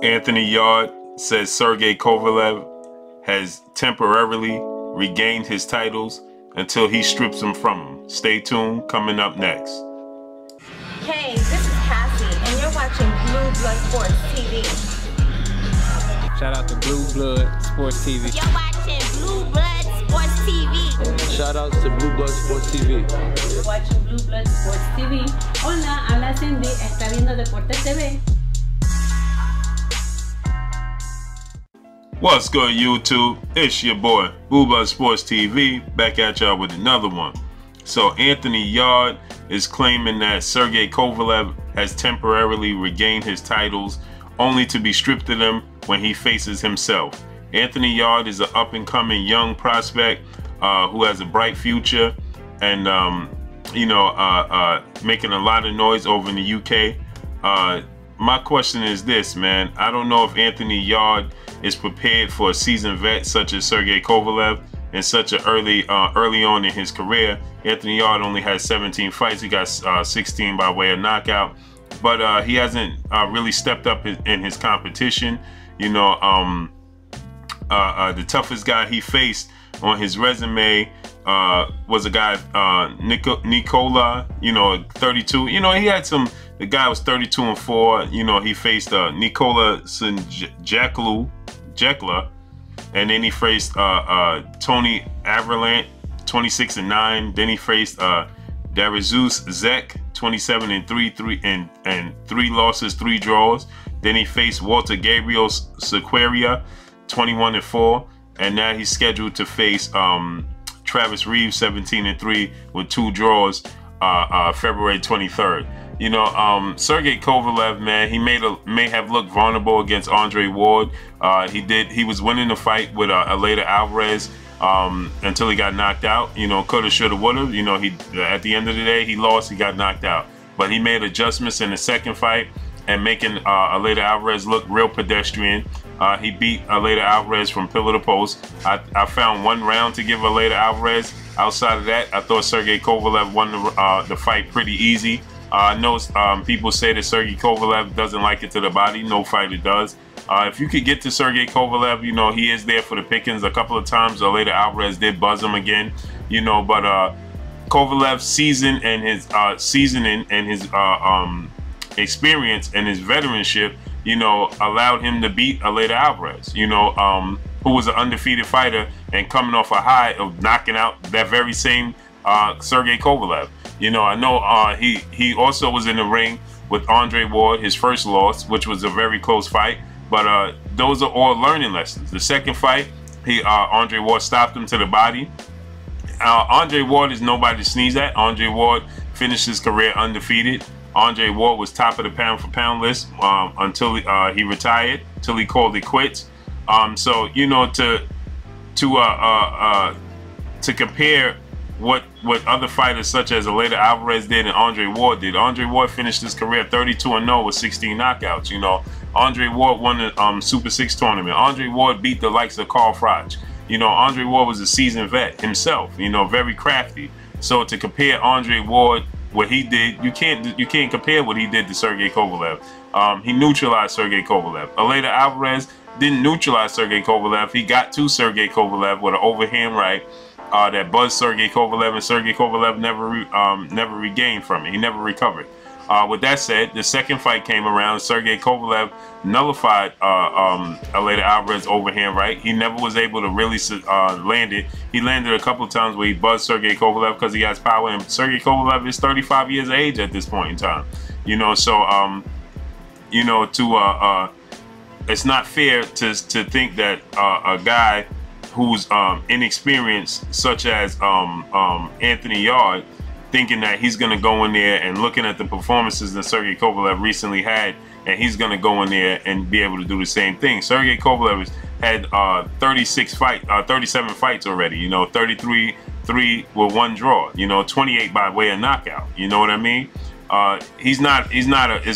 Anthony Yarde says Sergey Kovalev has temporarily regained his titles until he strips them from him. Stay tuned, coming up next. Hey, this is Cassie, and you're watching Blue Blood Sports TV. Shout out to Blue Blood Sports TV. You're watching Blue Blood Sports TV. Shout outs to Blue Blood Sports TV. You're watching Blue Blood Sports TV. Hola, habla Cindy, está viendo Deportes TV. What's good, YouTube? It's your boy, Blue Blood Sports TV, back at y'all with another one. So Anthony Yarde is claiming that Sergey Kovalev has temporarily regained his titles, only to be stripped of them when he faces himself. Anthony Yarde is an up-and-coming young prospect who has a bright future and, making a lot of noise over in the UK. My question is this, man. I don't know if Anthony Yarde is prepared for a seasoned vet such as Sergey Kovalev in such an early on in his career. Anthony Yarde only has 17 fights. He got 16 by way of knockout, but he hasn't really stepped up in his competition. The toughest guy he faced on his resume was a guy, Nikola, 32. He had some. The guy was 32-4. He faced Nikola Jekla, and then he faced Tony Averlant, 26-9. Then he faced Dariusz Zek, 27-3, and 3 losses, 3 draws. Then he faced Walter Gabriel Sequeira, 21-4, and now he's scheduled to face Travis Reeves, 17-3, with 2 draws, February 23rd. Sergey Kovalev, man, he may have looked vulnerable against Andre Ward. He was winning the fight with ELEIDER ALVAREZ until he got knocked out. Coulda, shoulda, woulda. At the end of the day, he lost. He got knocked out. But he made adjustments in the second fight and making ELEIDER ALVAREZ look real pedestrian. He beat ELEIDER ALVAREZ from pillar to post. I found 1 round to give ELEIDER ALVAREZ. Outside of that, I thought Sergey Kovalev won the fight pretty easy. I know people say that Sergey Kovalev doesn't like it to the body. No fighter does. If you could get to Sergey Kovalev, he is there for the pickings. A couple of times, ELEIDER ALVAREZ did buzz him again, but Kovalev's season and his seasoning and his experience and his veteranship, allowed him to beat ELEIDER ALVAREZ, who was an undefeated fighter and coming off a high of knocking out that very same Sergey Kovalev. I know he also was in the ring with Andre Ward, his first loss, which was a very close fight. But those are all learning lessons. The second fight, Andre Ward stopped him to the body. Andre Ward is nobody to sneeze at. Andre Ward finished his career undefeated. Andre Ward was top of the pound for pound list until he retired, till he called it quits. So to compare what other fighters such as ELEIDER ALVAREZ did and Andre Ward did. Andre Ward finished his career 32-0 with 16 knockouts. Andre Ward won the Super 6 tournament. Andre Ward beat the likes of Carl Froch. Andre Ward was a seasoned vet himself. Very crafty. So to compare Andre Ward, what he did, you can't compare what he did to Sergey Kovalev. He neutralized Sergey Kovalev. ELEIDER ALVAREZ didn't neutralize Sergey Kovalev. He got to Sergey Kovalev with an overhand right that buzzed Sergey Kovalev, and Sergey Kovalev never regained from it. He never recovered. With that said, the second fight came around. Sergey Kovalev nullified ELEIDER ALVAREZ overhand right. He never was able to really land it. He landed a couple of times where he buzzed Sergey Kovalev because he has power, and Sergey Kovalev is 35 years of age at this point in time. It's not fair to think that a guy who's inexperienced, such as Anthony Yarde, thinking that he's going to go in there and looking at the performances that Sergey Kovalev recently had, and he's going to go in there and be able to do the same thing. Sergey Kovalev had 37 fights already, 33 with 1 draw, 28 by way of knockout. You know what I mean? It's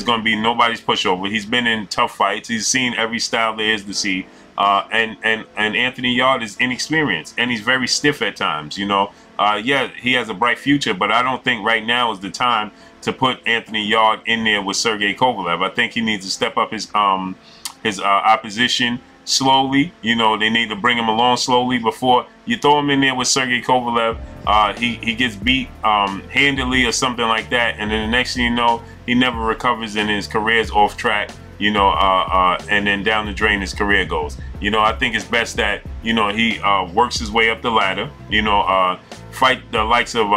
going to be nobody's pushover. He's been in tough fights. He's seen every style there is to see. And Anthony Yarde is inexperienced, and he's very stiff at times. Yeah, he has a bright future, but I don't think right now is the time to put Anthony Yarde in there with Sergey Kovalev. I think he needs to step up his his opposition slowly. You know, they need to bring him along slowly before you throw him in there with Sergey Kovalev. He gets beat handily or something like that, and then the next thing you know, he never recovers and his career's off track. You know, and then down the drain his career goes. You know, I think it's best that, you know, he works his way up the ladder. You know, fight the likes of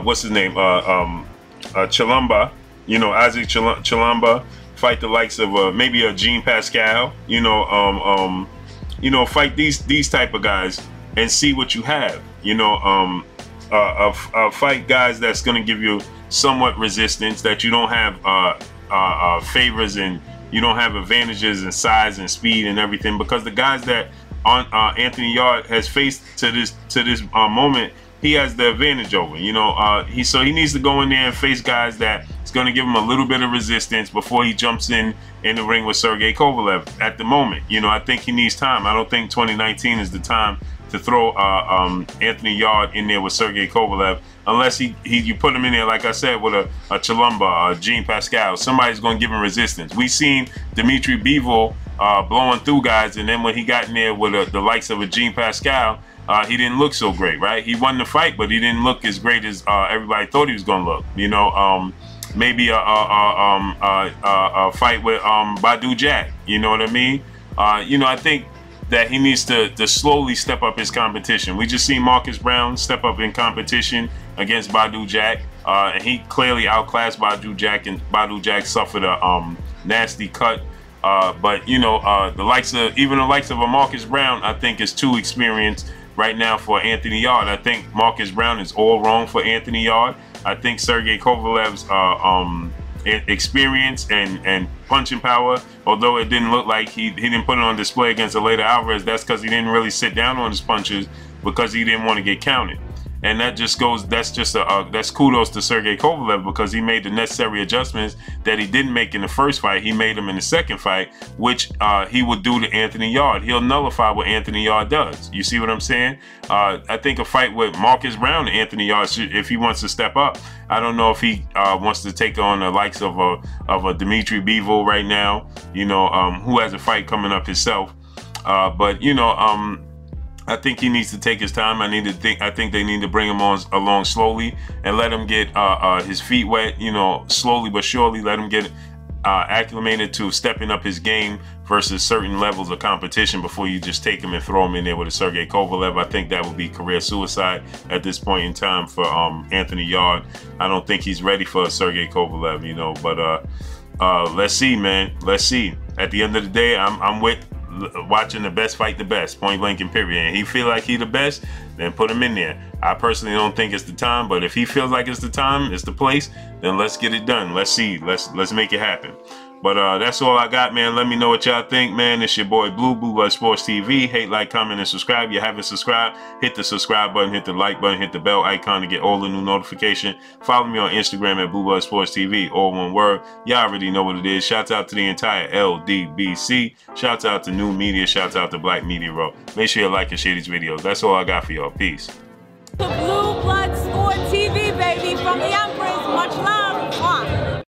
what's his name? Chalamba. You know, Isaac Chalamba. Fight the likes of maybe a Jean Pascal. You know, fight these type of guys and see what you have. You know, fight guys that's gonna give you somewhat resistance, that you don't have favors and you don't have advantages in size and speed and everything, because the guys that Anthony Yarde has faced to this moment, he has the advantage over. You know, so he needs to go in there and face guys that it's going to give him a little bit of resistance before he jumps in the ring with Sergey Kovalev at the moment. You know, I think he needs time. I don't think 2019 is the time to throw Anthony Yarde in there with Sergey Kovalev, unless you put him in there, like I said, with a Chalamba, a Jean Pascal. Somebody's going to give him resistance. We've seen Dmitry Bivol blowing through guys, and then when he got in there with the likes of a Jean Pascal, he didn't look so great, right? He won the fight, but he didn't look as great as everybody thought he was going to look. You know, maybe a fight with Badu Jack. You know what I mean? You know, I think that he needs to slowly step up his competition. We just seen Marcus Brown step up in competition against Badu Jack, and he clearly outclassed Badu Jack, and Badu Jack suffered a nasty cut. But you know, even the likes of a Marcus Brown, I think is too experienced right now for Anthony Yarde. I think Marcus Brown is all wrong for Anthony Yarde. I think Sergey Kovalev's experience and punching power, although it didn't look like he didn't put it on display against ELEIDER Alvarez, that's because he didn't really sit down on his punches because he didn't want to get counted. And that just goes, that's kudos to Sergey Kovalev, because he made the necessary adjustments that he didn't make in the first fight. He made them in the second fight, which he would do to Anthony Yarde. He'll nullify what Anthony Yarde does. You see what I'm saying? I think a fight with Marcus Brown and Anthony Yarde, if he wants to step up, I don't know if he wants to take on the likes of a Dmitry Bivol right now, you know, who has a fight coming up himself. But you know, I think he needs to take his time. I think they need to bring him along slowly and let him get his feet wet, you know, slowly but surely. Let him get acclimated to stepping up his game versus certain levels of competition before you just take him and throw him in there with a Sergey Kovalev. I think that would be career suicide at this point in time for Anthony Yarde. I don't think he's ready for a Sergey Kovalev, you know, but let's see, man. Let's see. At the end of the day, I'm with watching the best fight the best, point blank and period. And he feel like he the best, then put him in there. I personally don't think it's the time, but if he feels like it's the time, it's the place, then let's get it done. Let's see. Let's make it happen. But that's all I got, man. Let me know what y'all think, man. It's your boy Blue Blood Sports TV. Hate, like, comment, and subscribe. If you haven't subscribed, hit the subscribe button, hit the like button, hit the bell icon to get all the new notification. Follow me on Instagram at Blue Blood Sports TV, all one word. Y'all already know what it is. Shouts out to the entire LDBC. Shouts out to New Media. Shouts out to Black Media Row. Make sure you like and share these videos. That's all I got for y'all. Peace. Blue Blood Sports TV, baby, from the